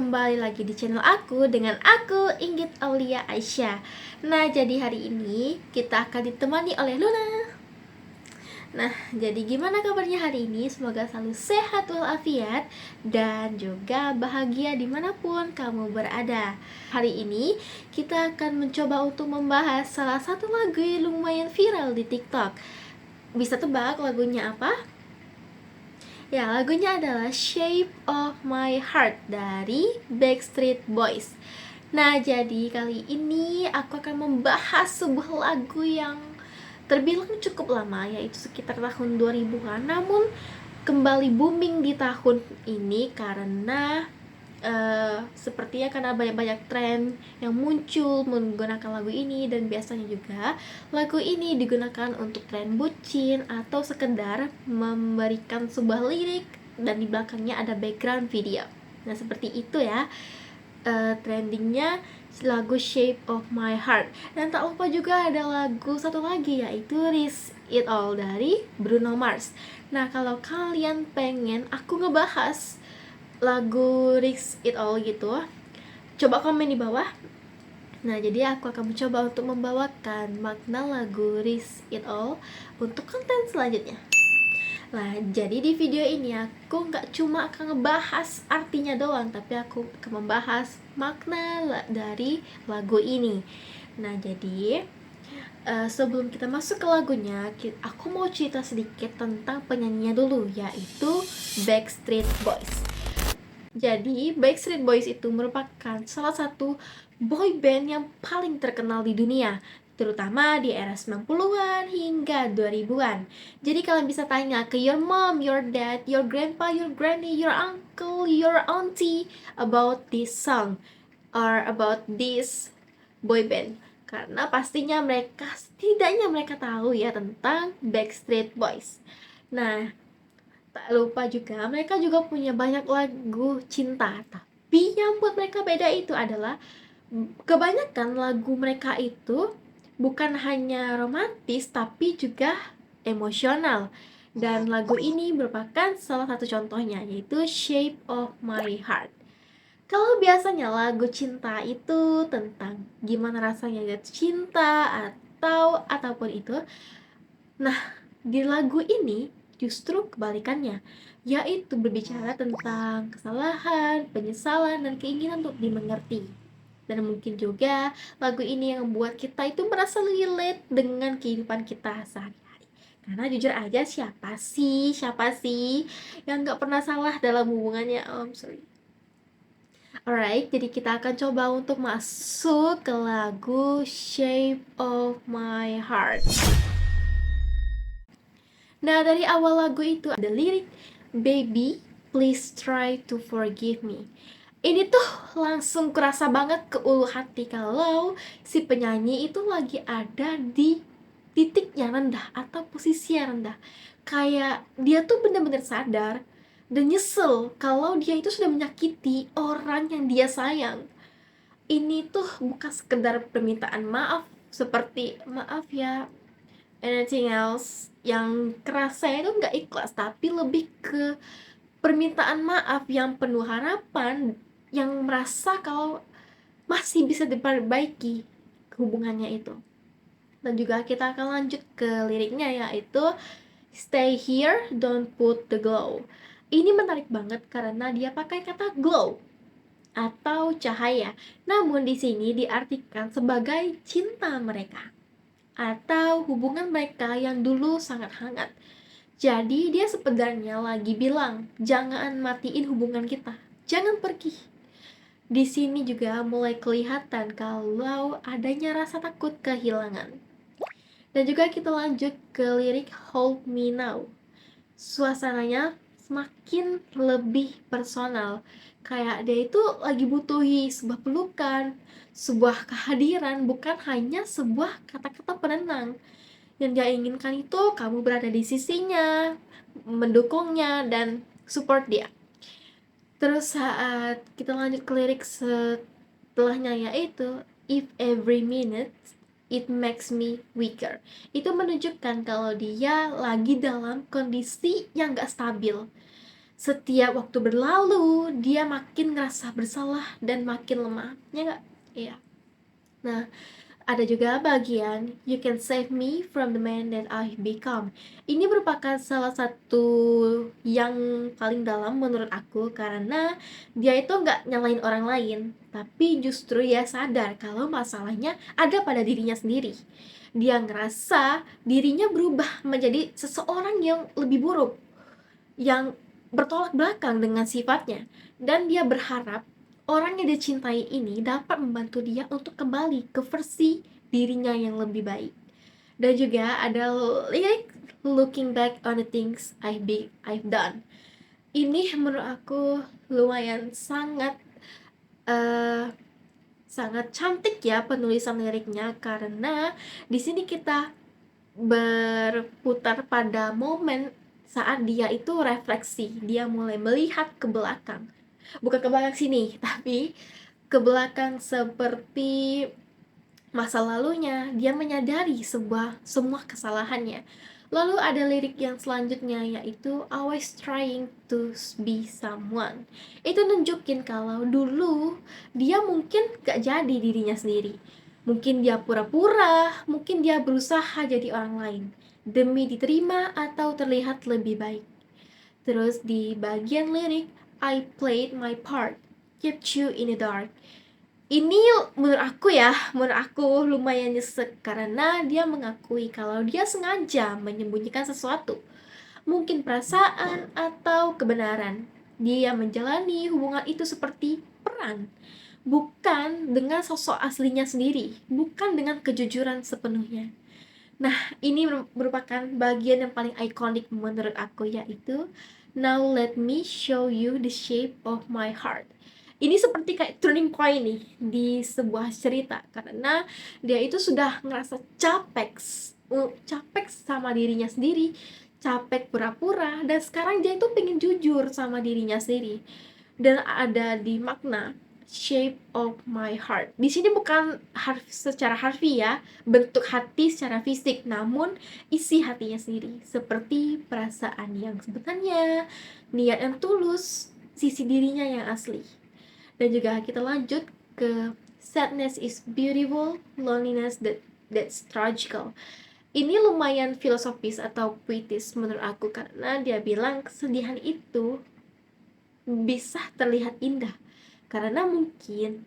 kembali lagi di channel aku dengan aku Inggit Aulia Aisyah. Nah, jadi hari ini kita akan ditemani oleh Luna. Nah, jadi gimana kabarnya hari ini? Semoga selalu sehat walafiat dan juga bahagia dimanapun kamu berada. Hari ini kita akan mencoba untuk membahas salah satu lagu yang lumayan viral di TikTok. Bisa tebak lagunya apa? Ya, lagunya adalah Shape of My Heart dari Backstreet Boys. Nah, jadi kali ini aku akan membahas sebuah lagu yang terbilang cukup lama, yaitu sekitar tahun 2000-an. Namun kembali booming di tahun ini karena sepertinya karena banyak-banyak tren yang muncul menggunakan lagu ini. Dan biasanya juga lagu ini digunakan untuk tren bucin atau sekedar memberikan sebuah lirik dan di belakangnya ada background video. Nah, seperti itu ya trendingnya lagu Shape of My Heart. Dan tak lupa juga ada lagu satu lagi, yaitu Risk It All dari Bruno Mars. Nah, kalau kalian pengen aku ngebahas lagu Risk It All gitu, coba komen di bawah. Nah, jadi aku akan mencoba untuk membawakan makna lagu Risk It All untuk konten selanjutnya. Nah, jadi di video ini aku nggak cuma akan ngebahas artinya doang, tapi aku akan membahas makna dari lagu ini. Nah, jadi sebelum kita masuk ke lagunya, aku mau cerita sedikit tentang penyanyinya dulu, yaitu Backstreet Boys. Jadi, Backstreet Boys itu merupakan salah satu boy band yang paling terkenal di dunia, terutama di era 90-an hingga 2000-an. Jadi kalian bisa tanya ke your mom, your dad, your grandpa, your granny, your uncle, your auntie about this song or about this boy band. Karena pastinya setidaknya mereka tahu ya tentang Backstreet Boys. Nah, tak lupa juga mereka juga punya banyak lagu cinta. Tapi yang buat mereka beda itu adalah kebanyakan lagu mereka itu bukan hanya romantis tapi juga emosional. Dan lagu ini merupakan salah satu contohnya, yaitu Shape of My Heart. Kalau biasanya lagu cinta itu tentang gimana rasanya jatuh cinta ataupun itu. Nah, di lagu ini justru kebalikannya, yaitu berbicara tentang kesalahan, penyesalan, dan keinginan untuk dimengerti. Dan mungkin juga lagu ini yang membuat kita itu merasa relate dengan kehidupan kita sehari-hari. Karena jujur aja, siapa sih yang gak pernah salah dalam hubungannya? Sorry. Alright, jadi kita akan coba untuk masuk ke lagu Shape of My Heart. Nah, dari awal lagu itu ada lirik, "Baby, please try to forgive me." Ini tuh langsung kerasa banget ke ulu hati kalau si penyanyi itu lagi ada di titik yang rendah atau posisi yang rendah. Kayak dia tuh bener-bener sadar dan nyesel kalau dia itu sudah menyakiti orang yang dia sayang. Ini tuh bukan sekedar permintaan maaf seperti maaf ya, anything else, yang kerasa itu nggak ikhlas, tapi lebih ke permintaan maaf yang penuh harapan, yang merasa kalau masih bisa diperbaiki hubungannya itu. Dan juga kita akan lanjut ke liriknya, yaitu "Stay here, don't put the glow." Ini menarik banget karena dia pakai kata glow atau cahaya. Namun di sini diartikan sebagai cinta mereka atau hubungan mereka yang dulu sangat hangat. Jadi dia sebenarnya lagi bilang, jangan matiin hubungan kita, jangan pergi. Di sini juga mulai kelihatan kalau adanya rasa takut kehilangan. Dan juga kita lanjut ke lirik "Hold Me Now." Suasananya semakin lebih personal. Kayak dia itu lagi butuhi sebuah pelukan, sebuah kehadiran, bukan hanya sebuah kata-kata penenang. Yang dia inginkan itu kamu berada di sisinya, mendukungnya, dan support dia. Terus saat kita lanjut ke lirik setelahnya, yaitu "If every minute it makes me weaker." Itu menunjukkan kalau dia lagi dalam kondisi yang gak stabil. Setiap waktu berlalu, dia makin ngerasa bersalah dan makin lemah. Ya nggak? Iya. Nah, ada juga bagian "You can save me from the man that I've become". Ini merupakan salah satu yang paling dalam menurut aku, karena dia itu nggak nyalain orang lain, tapi justru dia sadar kalau masalahnya ada pada dirinya sendiri. Dia ngerasa dirinya berubah menjadi seseorang yang lebih buruk, yang bertolak belakang dengan sifatnya, dan dia berharap orang yang dia cintai ini dapat membantu dia untuk kembali ke versi dirinya yang lebih baik. Dan juga ada lirik "Looking back on the things I've done". Ini menurut aku lumayan eh, sangat cantik ya penulisan liriknya, karena di sini kita berputar pada momen saat dia itu refleksi, dia mulai melihat ke belakang, bukan ke belakang sini tapi ke belakang, seperti masa lalunya. Dia menyadari semua kesalahannya. Lalu ada lirik yang selanjutnya, yaitu "always trying to be someone". Itu nunjukin kalau dulu dia mungkin gak jadi dirinya sendiri. Mungkin dia pura-pura, mungkin dia berusaha jadi orang lain demi diterima atau terlihat lebih baik. Terus di bagian lirik "I played my part, kept you in the dark". Ini menurut aku lumayan nyesek, karena dia mengakui kalau dia sengaja menyembunyikan sesuatu, mungkin perasaan atau kebenaran. Dia menjalani hubungan itu seperti perang, bukan dengan sosok aslinya sendiri, bukan dengan kejujuran sepenuhnya. Nah, ini merupakan bagian yang paling ikonik menurut aku, yaitu "Now let me show you the shape of my heart". Ini seperti kayak turning point nih di sebuah cerita, karena dia itu sudah ngerasa capek sama dirinya sendiri, capek pura-pura, dan sekarang dia itu pengen jujur sama dirinya sendiri. Dan ada di makna "shape of my heart". Di sini bukan secara harfiah bentuk hati secara fisik, namun isi hatinya sendiri, seperti perasaan yang sebenarnya, niat yang tulus, sisi dirinya yang asli. Dan juga kita lanjut ke "sadness is beautiful, loneliness that's tragical". Ini lumayan filosofis atau puitis menurut aku, karena dia bilang kesedihan itu bisa terlihat indah, karena mungkin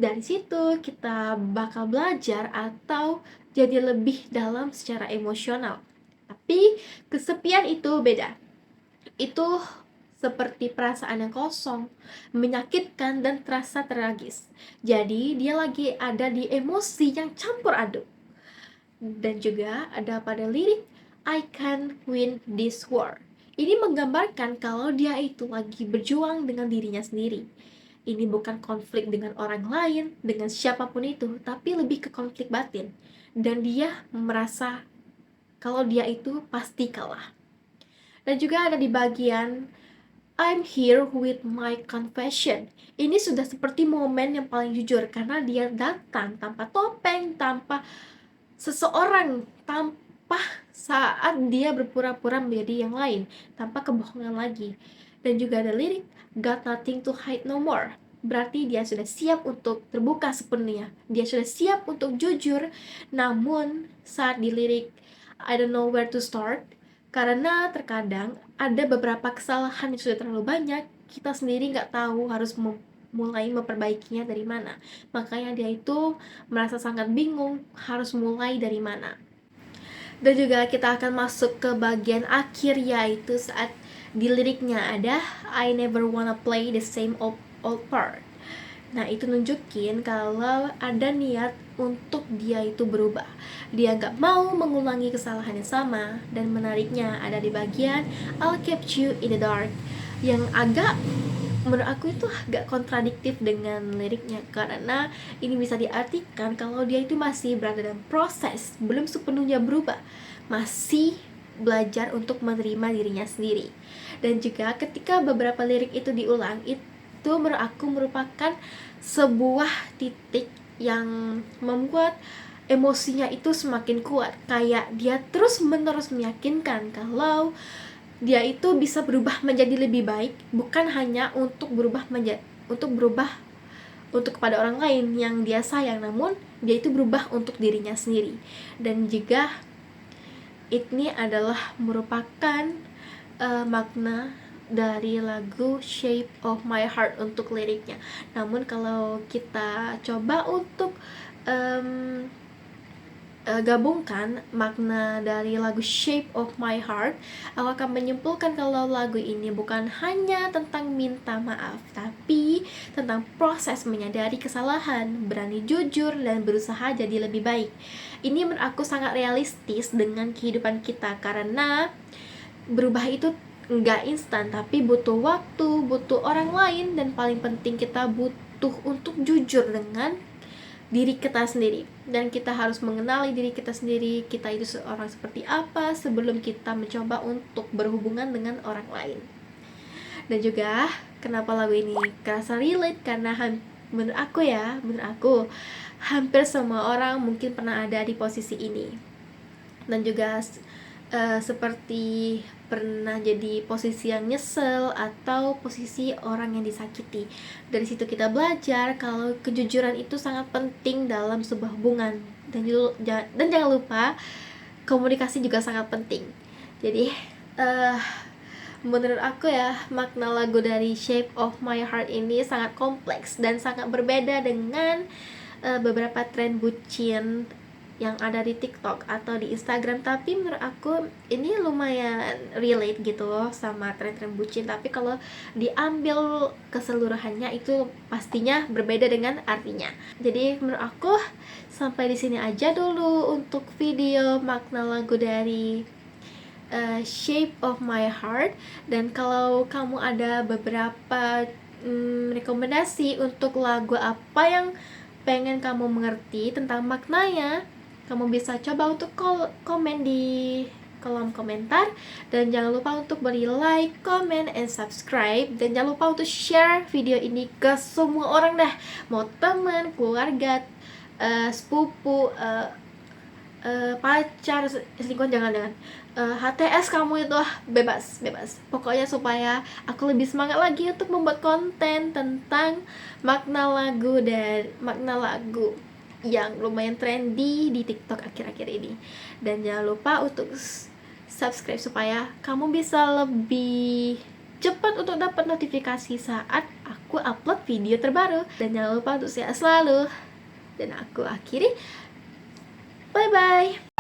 dari situ kita bakal belajar atau jadi lebih dalam secara emosional. Tapi kesepian itu beda. Itu seperti perasaan yang kosong, menyakitkan, dan terasa tragis. Jadi dia lagi ada di emosi yang campur aduk. Dan juga ada pada lirik "I can win this war". Ini menggambarkan kalau dia itu lagi berjuang dengan dirinya sendiri. Ini bukan konflik dengan orang lain, dengan siapapun itu, tapi lebih ke konflik batin. Dan dia merasa kalau dia itu pasti kalah. Dan juga ada di bagian "I'm here with my confession". Ini sudah seperti momen yang paling jujur, karena dia datang tanpa topeng, tanpa seseorang, tanpa saat dia berpura-pura menjadi yang lain, tanpa kebohongan lagi. Dan juga ada lirik "got nothing to hide no more". Berarti dia sudah siap untuk terbuka sepenuhnya, dia sudah siap untuk jujur. Namun saat di lirik "I don't know where to start", karena terkadang ada beberapa kesalahan yang sudah terlalu banyak, kita sendiri nggak tahu harus mulai memperbaikinya dari mana. Makanya dia itu merasa sangat bingung harus mulai dari mana. Dan juga kita akan masuk ke bagian akhir, yaitu saat di liriknya ada "I never wanna play the same old part". Nah, itu nunjukin kalau ada niat untuk dia itu berubah. Dia gak mau mengulangi kesalahan yang sama. Dan menariknya ada di bagian "I'll keep you in the dark", yang agak, menurut aku itu agak kontradiktif dengan liriknya, karena ini bisa diartikan kalau dia itu masih berada dalam proses, belum sepenuhnya berubah, masih belajar untuk menerima dirinya sendiri. Dan juga ketika beberapa lirik itu diulang, itu menurut aku merupakan sebuah titik yang membuat emosinya itu semakin kuat. Kayak dia terus menerus meyakinkan kalau dia itu bisa berubah menjadi lebih baik, bukan hanya untuk berubah untuk kepada orang lain yang dia sayang, namun dia itu berubah untuk dirinya sendiri. Dan juga ini adalah merupakan makna dari lagu Shape of My Heart untuk liriknya. Namun kalau kita coba untuk gabungkan makna dari lagu Shape of My Heart, aku akan menyimpulkan kalau lagu ini bukan hanya tentang minta maaf, tapi tentang proses menyadari kesalahan, berani jujur, dan berusaha jadi lebih baik. Ini menurut aku sangat realistis dengan kehidupan kita, karena berubah itu nggak instan, tapi butuh waktu, butuh orang lain, dan paling penting kita butuh untuk jujur dengan diri kita sendiri. Dan kita harus mengenali diri kita sendiri, kita itu seorang seperti apa sebelum kita mencoba untuk berhubungan dengan orang lain. Dan juga kenapa lagu ini kerasa relate, karena menurut aku hampir semua orang mungkin pernah ada di posisi ini. Dan juga seperti pernah jadi posisi yang nyesel atau posisi orang yang disakiti. Dari situ kita belajar kalau kejujuran itu sangat penting dalam sebuah hubungan. Dan jangan lupa, komunikasi juga sangat penting. Jadi menurut aku makna lagu dari Shape of My Heart ini sangat kompleks dan sangat berbeda dengan beberapa tren bucin yang ada di TikTok atau di Instagram. Tapi menurut aku ini lumayan relate gitu loh sama tren-tren bucin. Tapi kalau diambil keseluruhannya itu pastinya berbeda dengan artinya. Jadi menurut aku sampai di sini aja dulu untuk video makna lagu dari Shape of My Heart. Dan kalau kamu ada beberapa rekomendasi untuk lagu apa yang pengen kamu mengerti tentang maknanya, kamu bisa coba untuk komen di kolom komentar. Dan jangan lupa untuk beri like, comment, and subscribe. Dan jangan lupa untuk share video ini ke semua orang dah, mau teman, keluarga, sepupu, pacar, selingkuhan jangan. HTS kamu itu bebas. Pokoknya supaya aku lebih semangat lagi untuk membuat konten tentang makna lagu yang lumayan trendy di TikTok akhir-akhir ini. Dan jangan lupa untuk subscribe supaya kamu bisa lebih cepat untuk dapat notifikasi saat aku upload video terbaru. Dan jangan lupa untuk sehat selalu. Dan aku akhiri, bye bye.